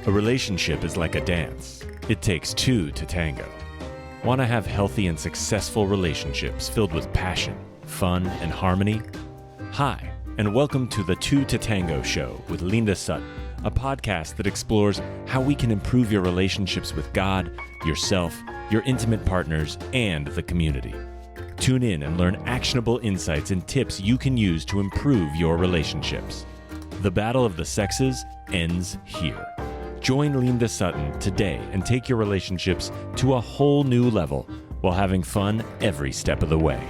A relationship is like a dance. It takes two to tango. Want to have healthy and successful relationships filled with passion, fun, and harmony? Hi, and welcome to the Two to Tango Show with Linda Sutton, a podcast that explores how we can improve your relationships with God, yourself, your intimate partners, and the community. Tune in and learn actionable insights and tips you can use to improve your relationships. The battle of the sexes ends here. Join Linda Sutton today and take your relationships to a whole new level while having fun every step of the way.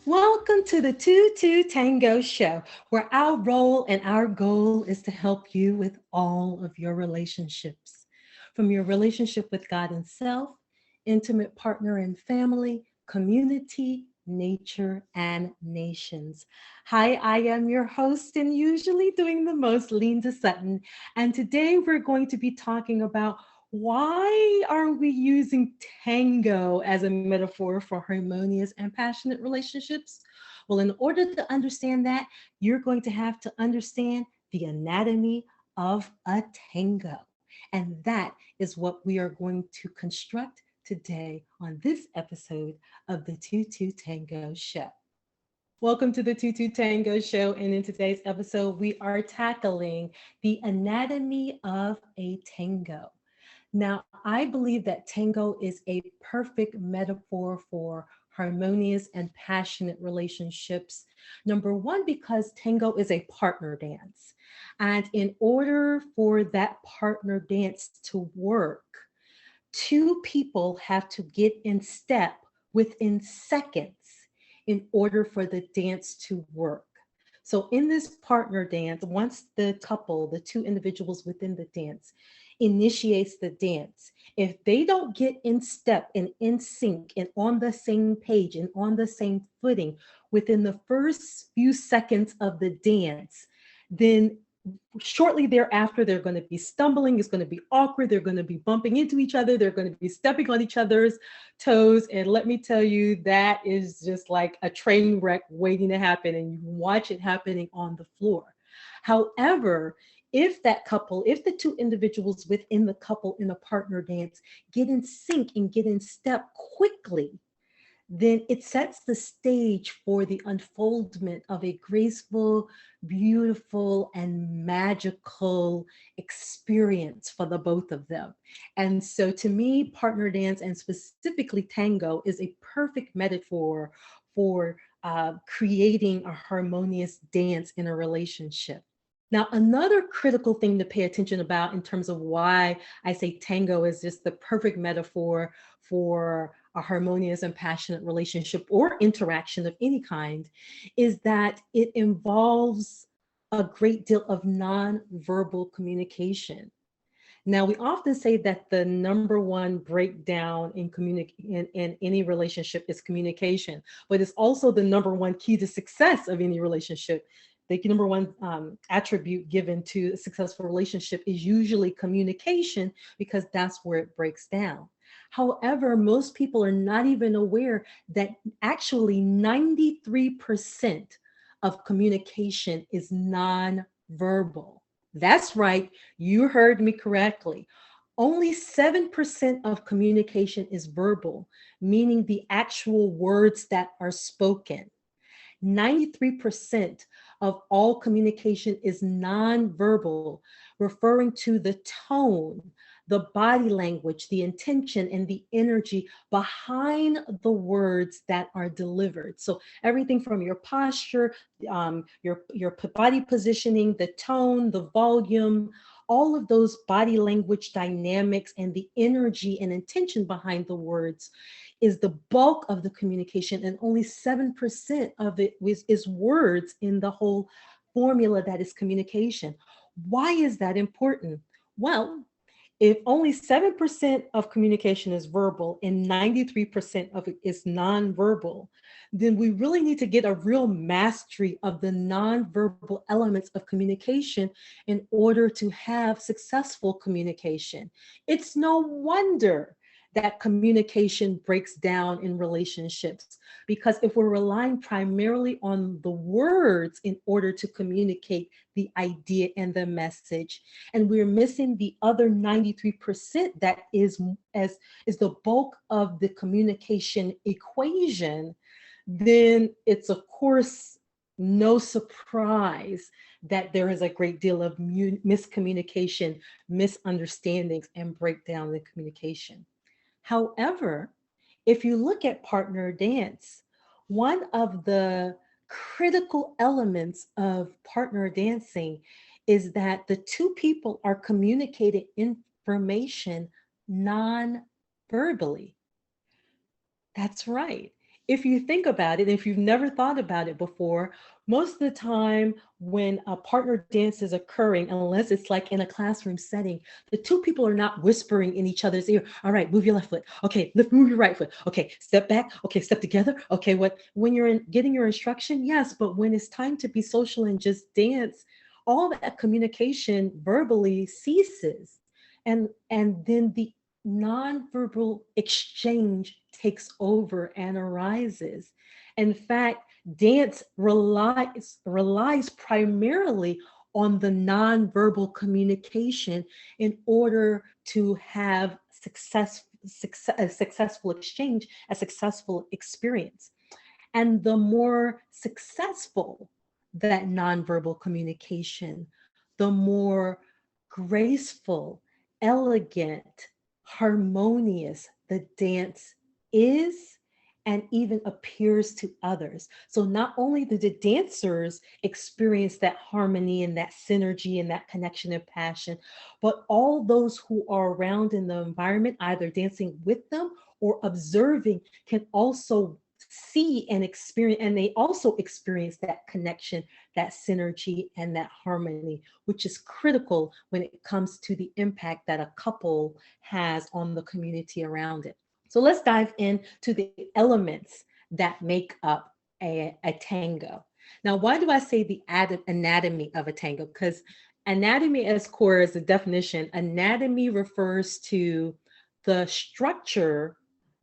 Welcome to the Two to Tango Show, where our role and our goal is to help you with all of your relationships. From your relationship with God and self, intimate partner and family, community, nature, and nations. Hi, I am your host and usually doing the most, Linda Sutton. And today we're going to be talking about why are we using tango as a metaphor for harmonious and passionate relationships? Well, in order to understand that, you're going to have to understand the anatomy of a tango. And that is what we are going to construct today on this episode of the Two to Tango Show. Welcome to the Two to Tango Show. And in today's episode, we are tackling the anatomy of a tango. Now, I believe that tango is a perfect metaphor for harmonious and passionate relationships. Number one, because tango is a partner dance. And in order for that partner dance to work, two people have to get in step within seconds in order for the dance to work. So in this partner dance, once the couple, the two individuals within the dance, initiates the dance, if they don't get in step and in sync and on the same page and on the same footing within the first few seconds of the dance, then shortly thereafter, they're going to be stumbling. It's going to be awkward. They're going to be bumping into each other. They're going to be stepping on each other's toes. And let me tell you, that is just like a train wreck waiting to happen. And you can watch it happening on the floor. However, if the two individuals within the couple in a partner dance get in sync and get in step quickly, then it sets the stage for the unfoldment of a graceful, beautiful, and magical experience for the both of them. And so to me, partner dance and specifically tango is a perfect metaphor for creating a harmonious dance in a relationship. Now, another critical thing to pay attention about in terms of why I say tango is just the perfect metaphor for a harmonious and passionate relationship or interaction of any kind is that it involves a great deal of nonverbal communication. Now, we often say that the number one breakdown in any relationship is communication, but it's also the number one key to success of any relationship. The number one attribute given to a successful relationship is usually communication because that's where it breaks down. However, most people are not even aware that actually 93% of communication is nonverbal. That's right, you heard me correctly. Only 7% of communication is verbal, meaning the actual words that are spoken. 93% of all communication is nonverbal, referring to the tone, the body language, the intention, and the energy behind the words that are delivered. So everything from your posture, your body positioning, the tone, the volume, all of those body language dynamics and the energy and intention behind the words is the bulk of the communication, and only 7% of it is words in the whole formula that is communication. Why is that important? Well, if only 7% of communication is verbal and 93% of it is nonverbal, then we really need to get a real mastery of the nonverbal elements of communication in order to have successful communication. It's no wonder that communication breaks down in relationships. Because if we're relying primarily on the words in order to communicate the idea and the message, and we're missing the other 93% that is the bulk of the communication equation, then it's of course no surprise that there is a great deal of miscommunication, misunderstandings, and breakdown in the communication. However, if you look at partner dance, one of the critical elements of partner dancing is that the two people are communicating information non-verbally. That's right. If you think about it, if you've never thought about it before, most of the time when a partner dance is occurring, unless it's like in a classroom setting, the two people are not whispering in each other's ear. All right, move your left foot. Okay, move your right foot. Okay, step back. Okay, step together. Okay, what when you're getting your instruction, yes, but when it's time to be social and just dance, all that communication verbally ceases. And then the nonverbal exchange takes over and arises. In fact, dance relies primarily on the nonverbal communication in order to have a successful exchange, a successful experience. And the more successful that nonverbal communication, the more graceful, elegant, harmonious the dance is and even appears to others. So not only do the dancers experience that harmony and that synergy and that connection and passion, but all those who are around in the environment, either dancing with them or observing, can also see and experience, and they also experience that connection, that synergy, and that harmony, which is critical when it comes to the impact that a couple has on the community around it. So let's dive into the elements that make up a tango. Now, why do I say the anatomy of a tango? Because anatomy as core as a definition, anatomy refers to the structure,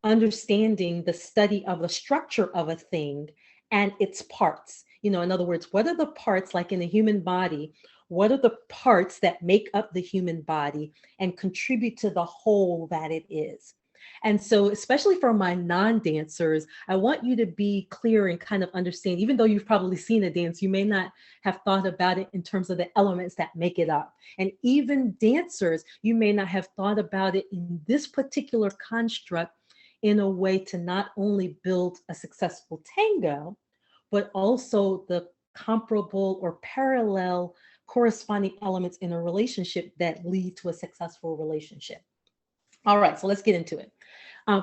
understanding the study of the structure of a thing and its parts. In other words, what are the parts, like in the human body? What are the parts that make up the human body and contribute to the whole that it is? And so, especially for my non-dancers, I want you to be clear and kind of understand, even though you've probably seen a dance, you may not have thought about it in terms of the elements that make it up. And even dancers, you may not have thought about it in this particular construct in a way to not only build a successful tango, but also the comparable or parallel corresponding elements in a relationship that lead to a successful relationship. All right, so let's get into it.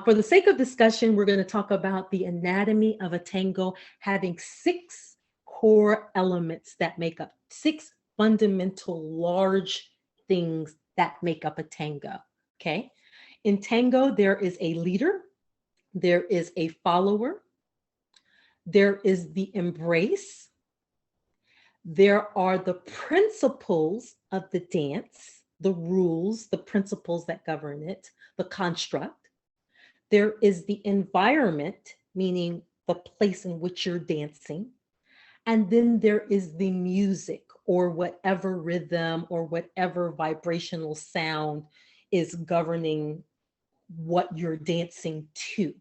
For the sake of discussion, we're going to talk about the anatomy of a tango having 6 core elements that make up 6 fundamental large things that make up a tango. Okay. In tango, there is a leader, there is a follower, there is the embrace, there are the principles of the dance, the rules, the principles that govern it, the construct. There is the environment, meaning the place in which you're dancing. And then there is the music, or whatever rhythm or whatever vibrational sound is governing what you're dancing to.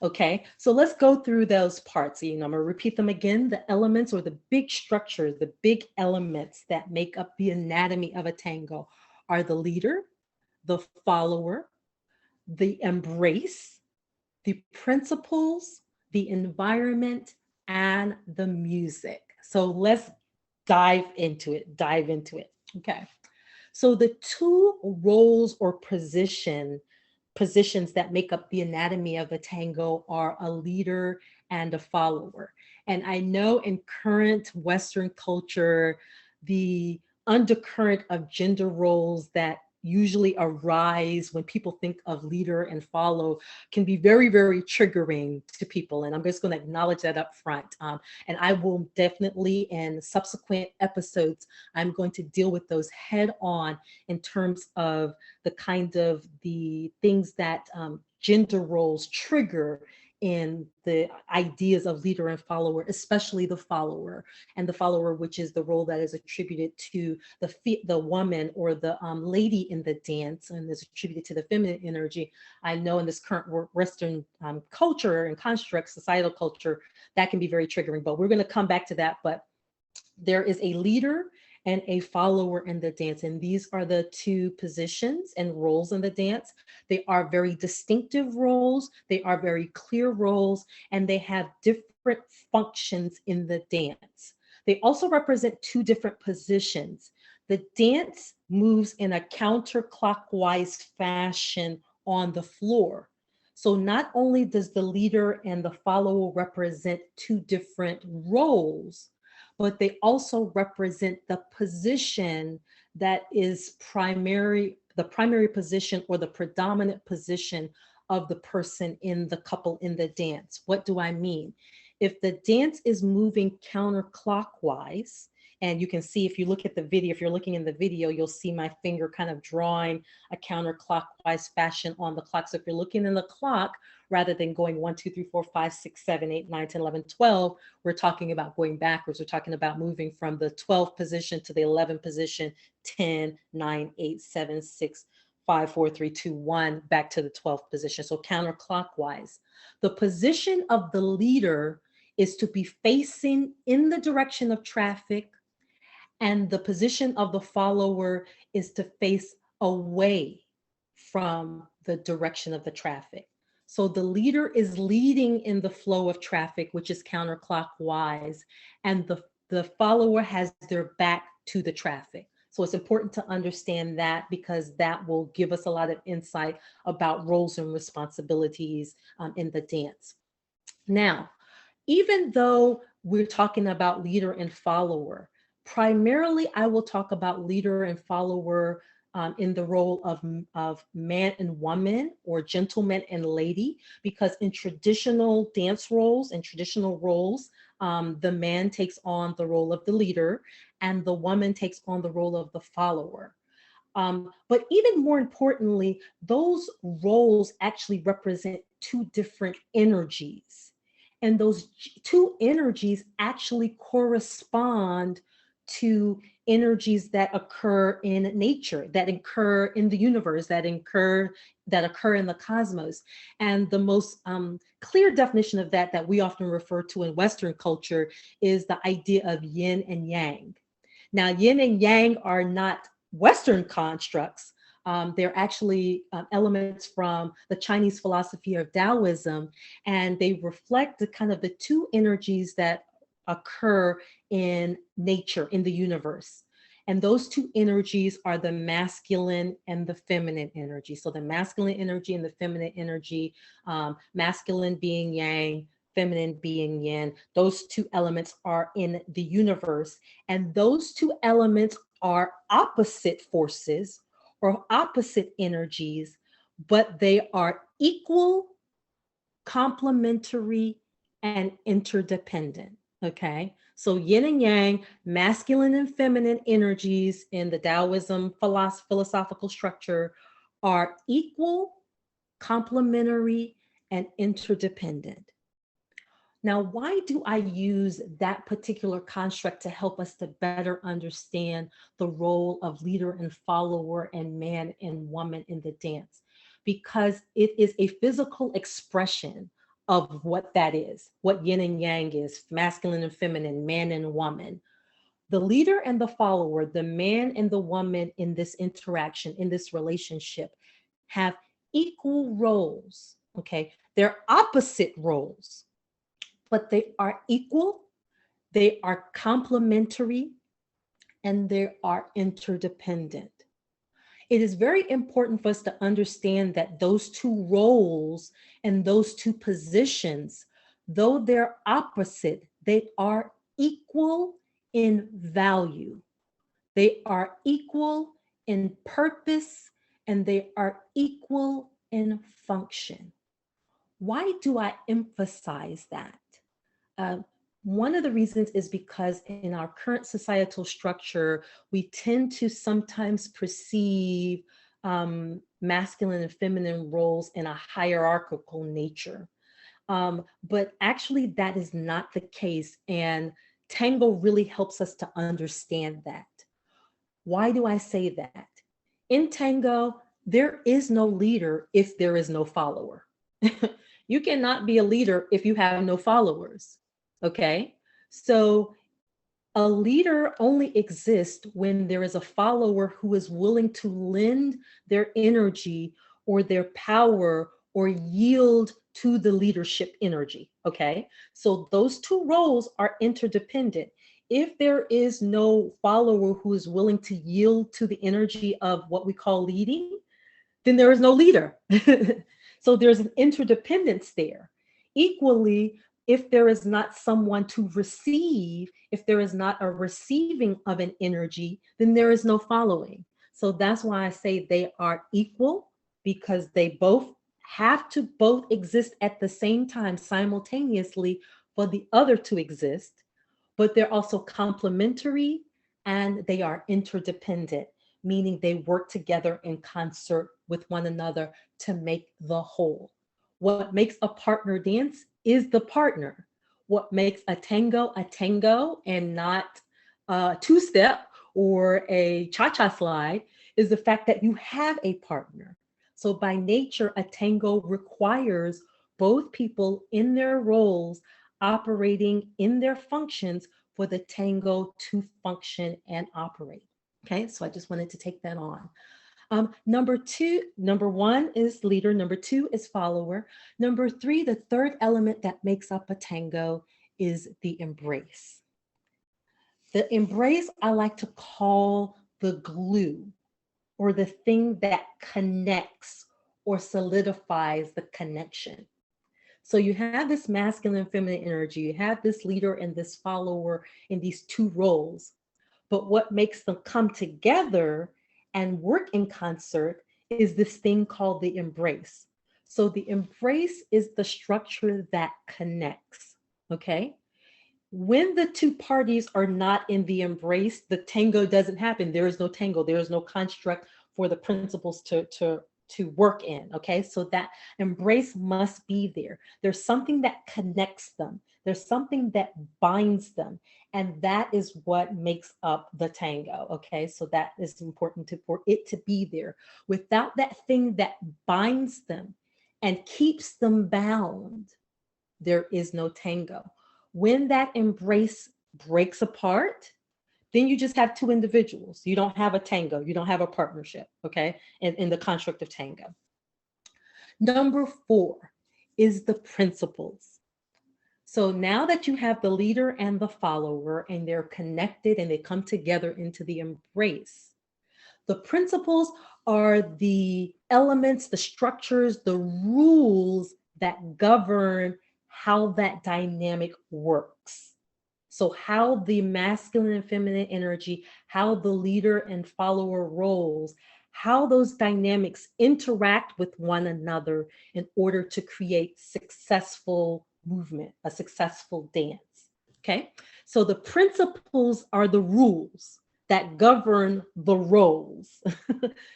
Okay, so let's go through those parts. I'm going to repeat them again. The elements, or the big structures, the big elements that make up the anatomy of a tango are the leader, the follower, the embrace, the principles, the environment, and the music. So let's dive into it. Okay. So the 2 roles or positions that make up the anatomy of a tango are a leader and a follower. And I know in current Western culture, the undercurrent of gender roles that usually arise when people think of leader and follow can be very, very triggering to people. And I'm just going to acknowledge that up front. And I will definitely, in subsequent episodes, I'm going to deal with those head on in terms of the kind of the things that gender roles trigger in the ideas of leader and follower, especially the follower, and the follower, which is the role that is attributed to the woman or the lady in the dance, and is attributed to the feminine energy. I know in this current Western culture and construct, societal culture, that can be very triggering, but we're going to come back to that. But there is a leader and a follower in the dance. And these are the two positions and roles in the dance. They are very distinctive roles. They are very clear roles, and they have different functions in the dance. They also represent two different positions. The dance moves in a counterclockwise fashion on the floor. So not only does the leader and the follower represent two different roles, but they also represent the position that is the primary position or the predominant position of the person in the couple in the dance. What do I mean? If the dance is moving counterclockwise, and you can see if you look at the video, if you're looking in the video, you'll see my finger kind of drawing a counterclockwise fashion on the clock. So if you're looking in the clock, rather than going 1, 2, 3, 4, 5, 6, 7, 8, 9, 10, 11, 12, we're talking about going backwards. We're talking about moving from the 12 position to the 11 position, 10, 9, 8, 7, 6, 5, 4, 3, 2, 1, back to the 12th position. So counterclockwise. The position of the leader is to be facing in the direction of traffic, and the position of the follower is to face away from the direction of the traffic. So the leader is leading in the flow of traffic, which is counterclockwise, and the follower has their back to the traffic. So it's important to understand that, because that will give us a lot of insight about roles and responsibilities in the dance. Now, even though we're talking about leader and follower, primarily I will talk about leader and follower in the role of man and woman, or gentleman and lady, because in traditional dance roles and traditional roles, the man takes on the role of the leader and the woman takes on the role of the follower. But even more importantly, those roles actually represent two different energies. And those two energies actually correspond to energies that occur in nature, that occur in the universe, that occur in the cosmos. And the most clear definition of that we often refer to in Western culture is the idea of yin and yang. Now, yin and yang are not Western constructs. They're actually elements from the Chinese philosophy of Taoism, and they reflect the kind of the two energies that occur in nature, in the universe. And those two energies are the masculine and the feminine energy. So the masculine energy and the feminine energy, masculine being yang, feminine being yin, those two elements are in the universe. And those two elements are opposite forces or opposite energies, but they are equal, complementary, and interdependent. Okay, so yin and yang, masculine and feminine energies in the Taoism philosophical structure are equal, complementary, and interdependent. Now, why do I use that particular construct to help us to better understand the role of leader and follower and man and woman in the dance? Because it is a physical expression of what that is, what yin and yang is, masculine and feminine, man and woman. The leader and the follower, the man and the woman in this interaction, in this relationship, have equal roles, okay? They're opposite roles, but they are equal, they are complementary, and they are interdependent. It is very important for us to understand that those two roles and those two positions, though they're opposite, they are equal in value. They are equal in purpose, and they are equal in function. Why do I emphasize that? Uh, One of the reasons is because in our current societal structure, we tend to sometimes perceive masculine and feminine roles in a hierarchical nature. But actually, that is not the case. And Tango really helps us to understand that. Why do I say that? In Tango, there is no leader if there is no follower. You cannot be a leader if you have no followers. Okay. So a leader only exists when there is a follower who is willing to lend their energy or their power or yield to the leadership energy. Okay. So those two roles are interdependent. If there is no follower who is willing to yield to the energy of what we call leading, then there is no leader. So there's an interdependence there. Equally, if there is not someone to receive, if there is not a receiving of an energy, then there is no following. So that's why I say they are equal, because they both have to both exist at the same time simultaneously for the other to exist, but they're also complementary and they are interdependent, meaning they work together in concert with one another to make the whole. What makes a partner dance is the partner. What makes a tango and not a two step or a cha cha slide is the fact that you have a partner. So, by nature, a tango requires both people in their roles operating in their functions for the tango to function and operate. Okay, so I just wanted to take that on. Number one is leader. Number two is follower. Number three, the third element that makes up a tango is the embrace. The embrace I like to call the glue, or the thing that connects or solidifies the connection. So you have this masculine and feminine energy, you have this leader and this follower in these two roles. But what makes them come together and work in concert is this thing called the embrace. So the embrace is the structure that connects. Okay. When the two parties are not in the embrace, the tango doesn't happen. There is no tango. There is no construct for the principles to work in. Okay, so that embrace must be there. There's something that connects them. There's something that binds them, and that is what makes up the tango. Okay, so that is important for it to be there. Without that thing that binds them and keeps them bound, there is no tango. When that embrace breaks apart, then you just have two individuals. You don't have a tango. You don't have a partnership, okay, in the construct of tango. Number four is the principles. So now that you have the leader and the follower, and they're connected and they come together into the embrace, the principles are the elements, the structures, the rules that govern how that dynamic works. So how the masculine and feminine energy, how the leader and follower roles, how those dynamics interact with one another in order to create successful movement, a successful dance. Okay, so the principles are the rules that govern the roles.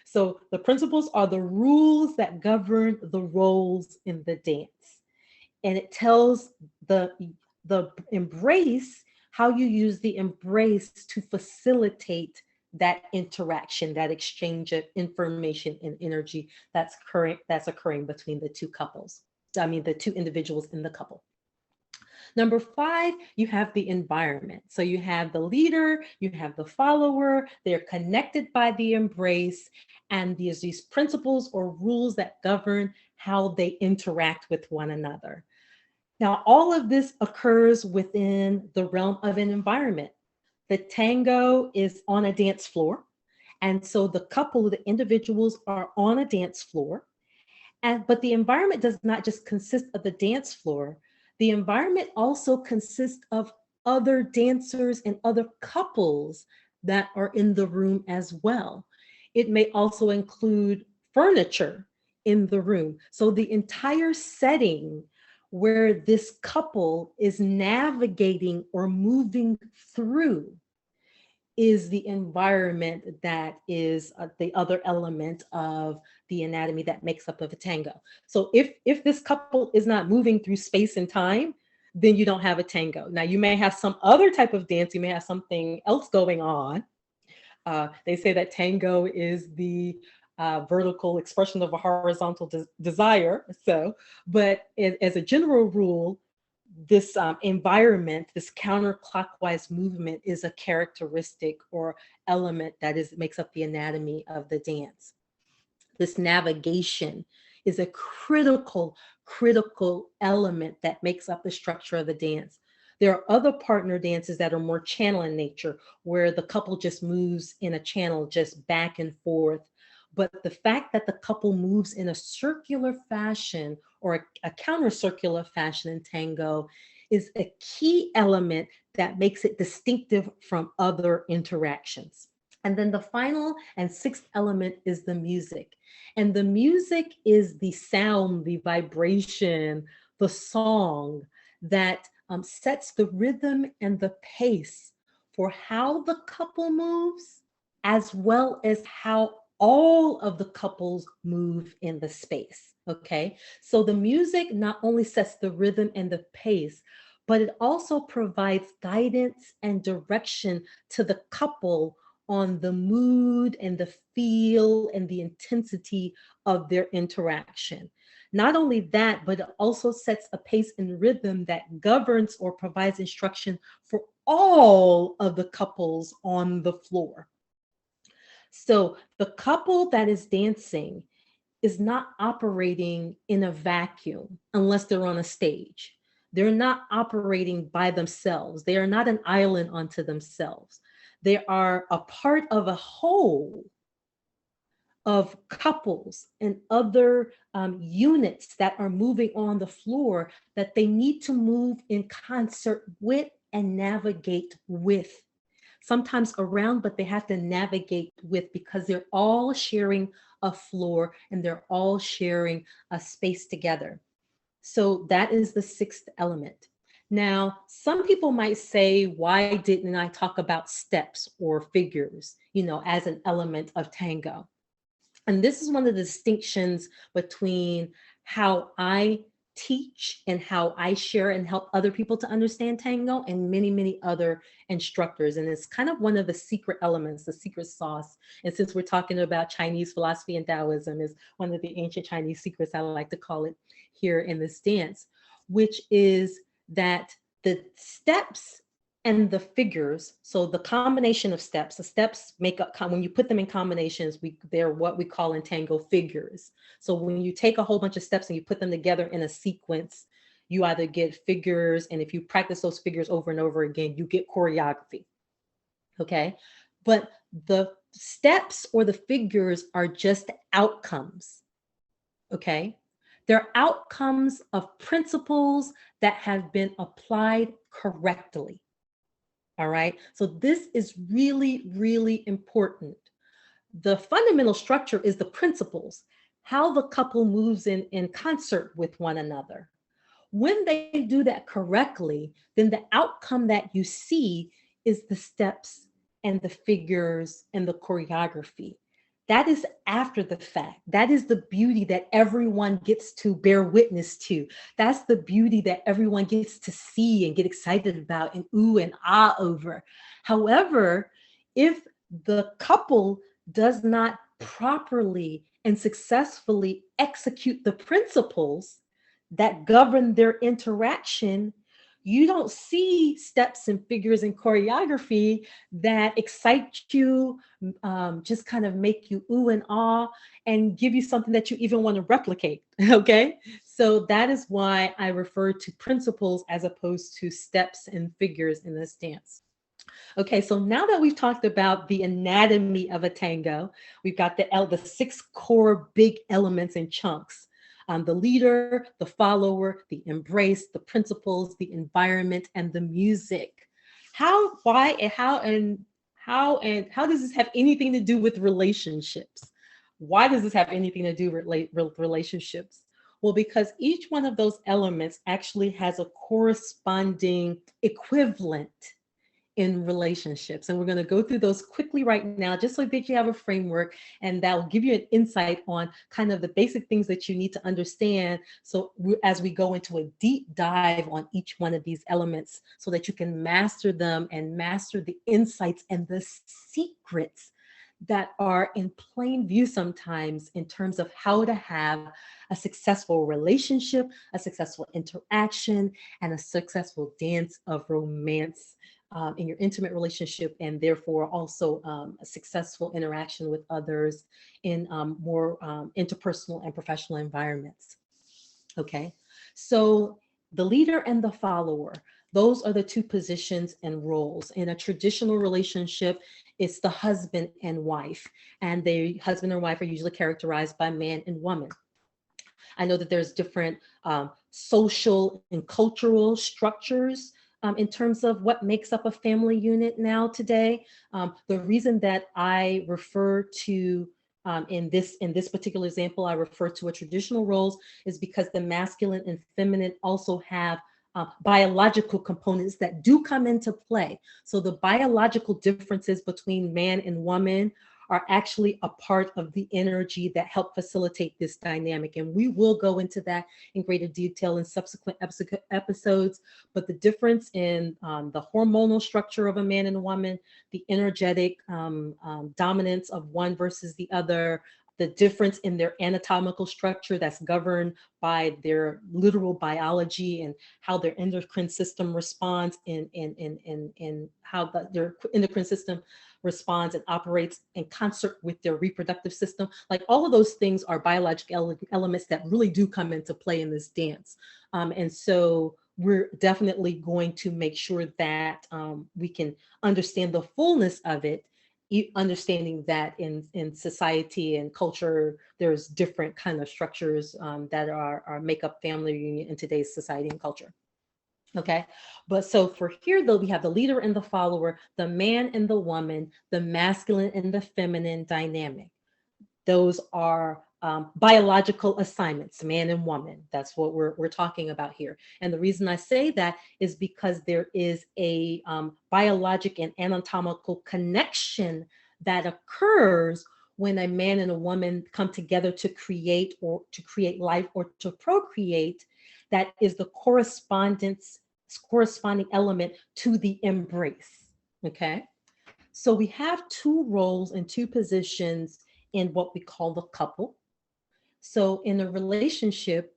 So the principles are the rules that govern the roles in the dance. And it tells the embrace how you use the embrace to facilitate that interaction, that exchange of information and energy that's occurring between the two couples. I mean, the two individuals in the couple. Number five, you have the environment. So you have the leader, you have the follower, they're connected by the embrace, and there's these principles or rules that govern how they interact with one another. Now, all of this occurs within the realm of an environment. The tango is on a dance floor. And so the couple, the individuals are on a dance floor. But the environment does not just consist of the dance floor. The environment also consists of other dancers and other couples that are in the room as well. It may also include furniture in the room. So the entire setting where this couple is navigating or moving through is the environment that is the other element of the anatomy that makes up of a tango. So if this couple is not moving through space and time, then you don't have a tango. Now you may have some other type of dance, you may have something else going on. They say that tango is the vertical expression of a horizontal desire. So, but as a general rule, this environment, this counterclockwise movement is a characteristic or element that makes up the anatomy of the dance. This navigation is a critical element that makes up the structure of the dance. There are other partner dances that are more channel in nature, where the couple just moves in a channel, just back and forth. But the fact that the couple moves in a circular fashion or a counter circular fashion in tango is a key element that makes it distinctive from other interactions. And then the final and sixth element is the music. And the music is the sound, the vibration, the song that sets the rhythm and the pace for how the couple moves, as well as how all of the couples move in the space. Okay, so the music not only sets the rhythm and the pace, but it also provides guidance and direction to the couple on the mood and the feel and the intensity of their interaction. Not only that, but it also sets a pace and rhythm that governs or provides instruction for all of the couples on the floor. So the couple that is dancing is not operating in a vacuum unless they're on a stage. They're not operating by themselves. They are not an island unto themselves. They are a part of a whole of couples and other units that are moving on the floor that they need to move in concert with and navigate with. Sometimes around, but they have to navigate with, because they're all sharing a floor and they're all sharing a space together. So that is the sixth element. Now, some people might say, why didn't I talk about steps or figures, as an element of tango? And this is one of the distinctions between how I teach and how I share and help other people to understand tango and many other instructors. And it's kind of one of the secret elements, the secret sauce. And since we're talking about Chinese philosophy and Taoism, is one of the ancient Chinese secrets, I like to call it here in this dance, which is that the steps and the figures, so the combination of steps, the steps make up, when you put them in combinations, they're what we call in tango figures. So when you take a whole bunch of steps and you put them together in a sequence, you either get figures, and if you practice those figures over and over again, you get choreography. Okay, but the steps or the figures are just outcomes. Okay, they're outcomes of principles that have been applied correctly. All right, so this is really important. The fundamental structure is the principles, how the couple moves in concert with one another. When they do that correctly, then the outcome that you see is the steps and the figures and the choreography. That is after the fact. That is the beauty that everyone gets to bear witness to. That's the beauty that everyone gets to see and get excited about and ooh and ah over. However, if the couple does not properly and successfully execute the principles that govern their interaction, you don't see steps and figures and choreography that excite you, just kind of make you ooh and ah, and give you something that you even want to replicate. Okay, so that is why I refer to principles as opposed to steps and figures in this dance. Okay, so now that we've talked about the anatomy of a tango, we've got the six core big elements and chunks. The leader, the follower, the embrace, the principles, the environment, and the music. How How does this have anything to do with relationships? Why does this have anything to do with relationships? Well, because each one of those elements actually has a corresponding equivalent in relationships. And we're going to go through those quickly right now, just so that you have a framework, and that will give you an insight on kind of the basic things that you need to understand. So as we go into a deep dive on each one of these elements, so that you can master them and master the insights and the secrets that are in plain view sometimes in terms of how to have a successful relationship, a successful interaction, and a successful dance of romance in your intimate relationship, and therefore also a successful interaction with others in more interpersonal and professional environments. Okay, so the leader and the follower, those are the two positions and roles. In a traditional relationship, it's the husband and wife, and the husband and wife are usually characterized by man and woman. I know that there's different social and cultural structures in terms of what makes up a family unit now today. The reason that I refer to in this particular example, I refer to a traditional roles is because the masculine and feminine also have biological components that do come into play. So the biological differences between man and woman are actually a part of the energy that help facilitate this dynamic. And we will go into that in greater detail in subsequent episodes. But the difference in the hormonal structure of a man and a woman, the energetic dominance of one versus the other, the difference in their anatomical structure that's governed by their literal biology and how their endocrine system responds in how their endocrine system responds and operates in concert with their reproductive system. Like all of those things are biological elements that really do come into play in this dance. And so we're definitely going to make sure that we can understand the fullness of it, understanding that in society and culture, there's different kind of structures that are make up family union in today's society and culture. Okay, but so for here though, we have the leader and the follower, the man and the woman, the masculine and the feminine dynamic. Those are biological assignments, man and woman. That's what we're talking about here. And the reason I say that is because there is a biologic and anatomical connection that occurs when a man and a woman come together to create life or to procreate. That is the corresponding element to the embrace. Okay, so we have two roles and two positions in what we call the couple. So in a relationship,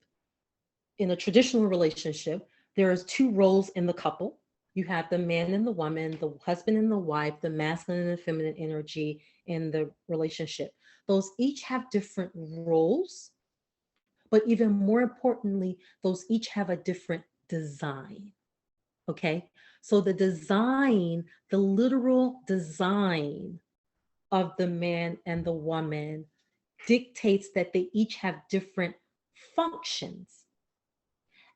in a traditional relationship, there is two roles in the couple. You have the man and the woman, the husband and the wife, the masculine and the feminine energy in the relationship. Those each have different roles, but even more importantly, those each have a different design. Okay, so the design, the literal design of the man and the woman dictates that they each have different functions.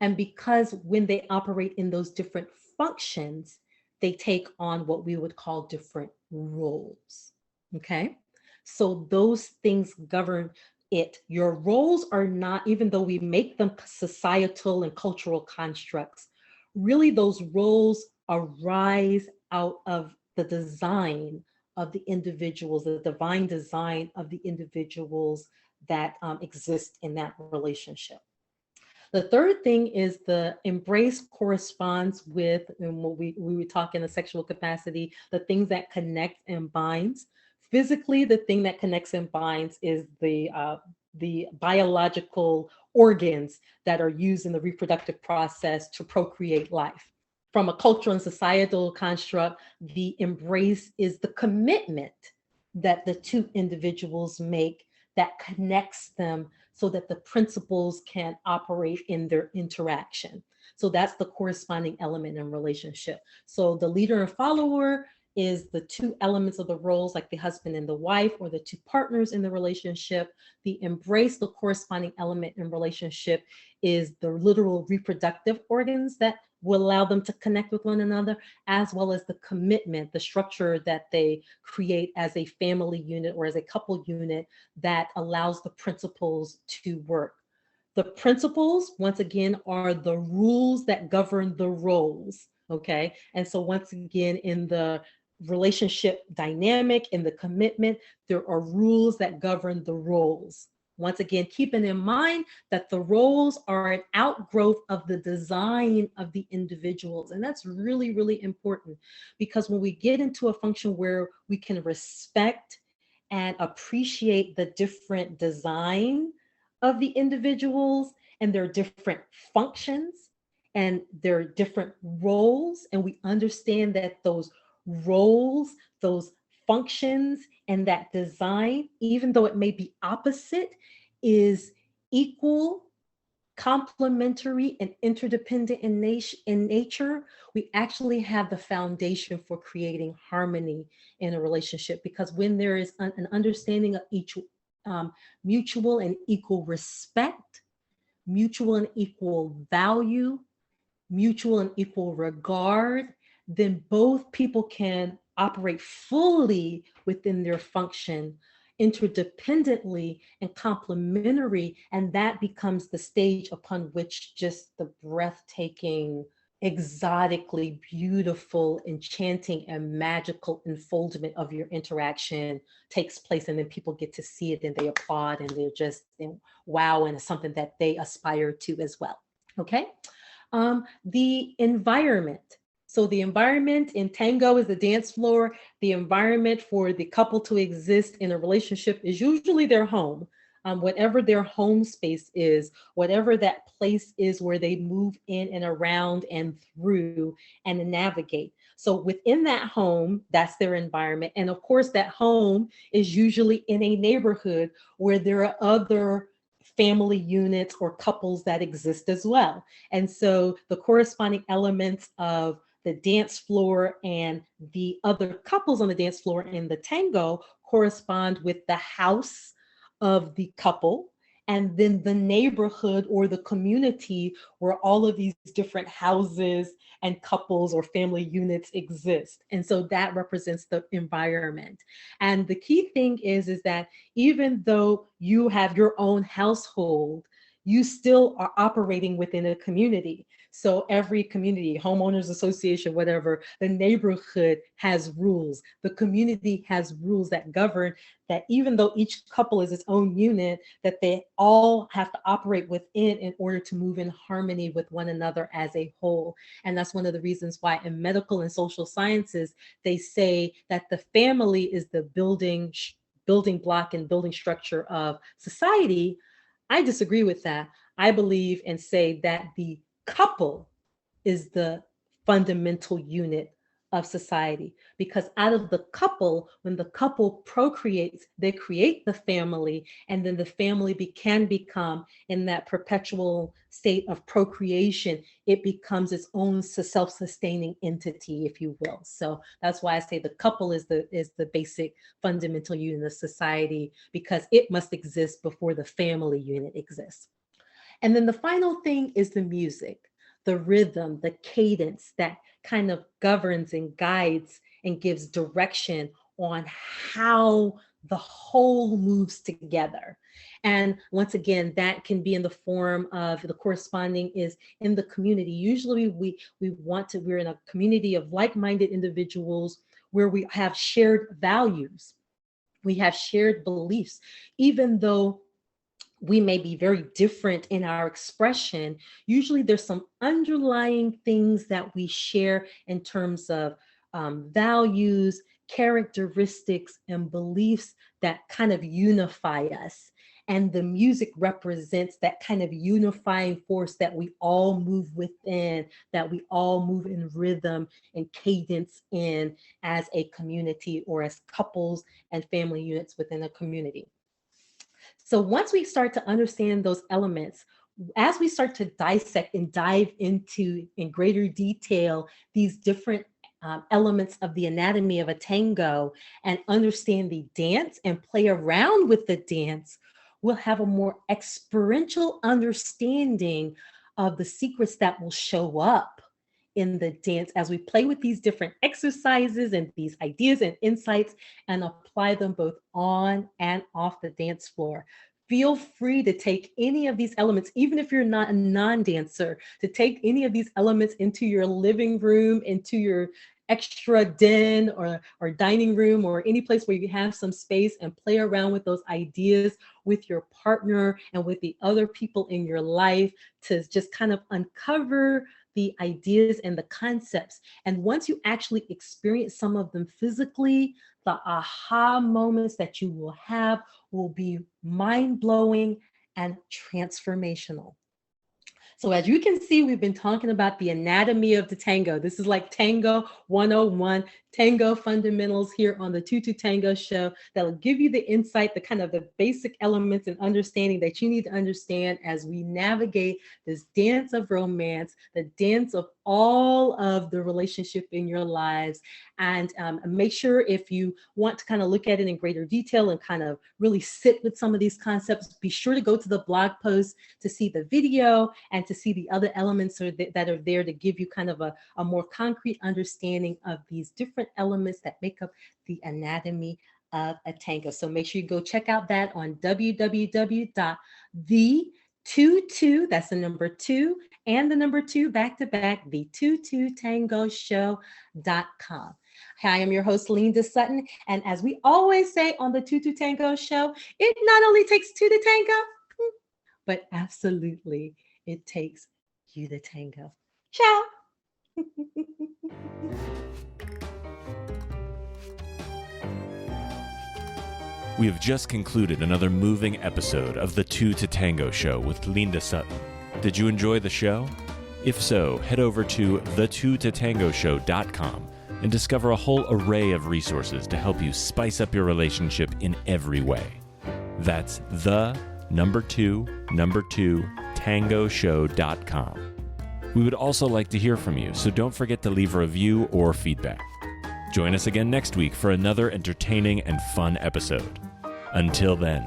And because when they operate in those different functions, they take on what we would call different roles. Okay, so those things govern it. Your roles are not, even though we make them societal and cultural constructs, really those roles arise out of the design of the individuals, the divine design of the individuals that exist in that relationship. The third thing is the embrace corresponds with, and what we would talk in a sexual capacity, the things that connect and binds. Physically, the thing that connects and binds is the biological organs that are used in the reproductive process to procreate life. From a cultural and societal construct, the embrace is the commitment that the two individuals make that connects them so that the principles can operate in their interaction. So that's the corresponding element in relationship. So the leader and follower is the two elements of the roles, like the husband and the wife, or the two partners in the relationship. The embrace, the corresponding element in relationship, is the literal reproductive organs that will allow them to connect with one another, as well as the commitment, the structure that they create as a family unit or as a couple unit that allows the principles to work. The principles, once again, are the rules that govern the roles. Okay. And so, once again, in the relationship dynamic, in the commitment, there are rules that govern the roles. Once again, keeping in mind that the roles are an outgrowth of the design of the individuals. And that's really, really important, because when we get into a function where we can respect and appreciate the different design of the individuals and their different functions and their different roles, and we understand that those roles, those functions, and that design, even though it may be opposite, is equal, complementary, and interdependent in nature, we actually have the foundation for creating harmony in a relationship. Because when there is an understanding of each, mutual and equal respect, mutual and equal value, mutual and equal regard, then both people can operate fully within their function, interdependently and complementary. And that becomes the stage upon which just the breathtaking, exotically beautiful, enchanting, and magical unfoldment of your interaction takes place. And then people get to see it and they applaud and they're just wow, and it's something that they aspire to as well. Okay. The environment. So the environment in Tango is the dance floor. The environment for the couple to exist in a relationship is usually their home. Whatever their home space is, whatever that place is where they move in and around and through and navigate. So within that home, that's their environment. And of course, that home is usually in a neighborhood where there are other family units or couples that exist as well. And so the corresponding elements of the dance floor and the other couples on the dance floor in the tango correspond with the house of the couple, and then the neighborhood or the community where all of these different houses and couples or family units exist. And so that represents the environment. And the key thing is that even though you have your own household, you still are operating within a community. So every community, homeowners association, whatever, the neighborhood has rules. The community has rules that govern that, even though each couple is its own unit, that they all have to operate within in order to move in harmony with one another as a whole. And that's one of the reasons why in medical and social sciences, they say that the family is the building block and building structure of society. I disagree with that. I believe and say that the couple is the fundamental unit of society, because out of the couple, when the couple procreates, they create the family, and then the family can become, in that perpetual state of procreation, it becomes its own self-sustaining entity, if you will. So that's why I say the couple is the basic fundamental unit of society, because it must exist before the family unit exists. And then the final thing is the music, the rhythm, the cadence that kind of governs and guides and gives direction on how the whole moves together. And once again, that can be in the form of the corresponding is in the community. Usually we're in a community of like-minded individuals where we have shared values. We have shared beliefs, even though we may be very different in our expression. Usually there's some underlying things that we share in terms of values, characteristics, and beliefs that kind of unify us. And the music represents that kind of unifying force that we all move within, that we all move in rhythm and cadence in as a community or as couples and family units within a community. So once we start to understand those elements, as we start to dissect and dive into in greater detail these different elements of the anatomy of a tango and understand the dance and play around with the dance, we'll have a more experiential understanding of the secrets that will show up in the dance as we play with these different exercises and these ideas and insights and apply them both on and off the dance floor. Feel free to take any of these elements, even if you're not a non-dancer, to take any of these elements into your living room, into your extra den or dining room or any place where you have some space, and play around with those ideas with your partner and with the other people in your life to just kind of uncover the ideas and the concepts. And once you actually experience some of them physically, the aha moments that you will have will be mind-blowing and transformational. So as you can see, we've been talking about the anatomy of the tango. This is like Tango 101, tango fundamentals here on the 22 Tango Show that will give you the insight, the kind of the basic elements and understanding that you need to understand as we navigate this dance of romance, the dance of all of the relationship in your lives. And make sure, if you want to kind of look at it in greater detail and kind of really sit with some of these concepts, be sure to go to the blog post to see the video and to see the other elements that are there to give you kind of a more concrete understanding of these different elements that make up the anatomy of a tango. So make sure you go check out that on www.the22, that's the number 2 and the number 2 back to back, the22tangoshow.com. Hi, I'm your host, Linda Sutton. And as we always say on the 22 Tango Show, it not only takes 2 to tango, but absolutely it takes you to tango. Ciao. We have just concluded another moving episode of the 2 to Tango Show with Linda Sutton. Did you enjoy the show? If so, head over to the2totangoshow.com and discover a whole array of resources to help you spice up your relationship in every way. That's tangoshow.com. We would also like to hear from you, so don't forget to leave a review or feedback. Join us again next week for another entertaining and fun episode. Until then,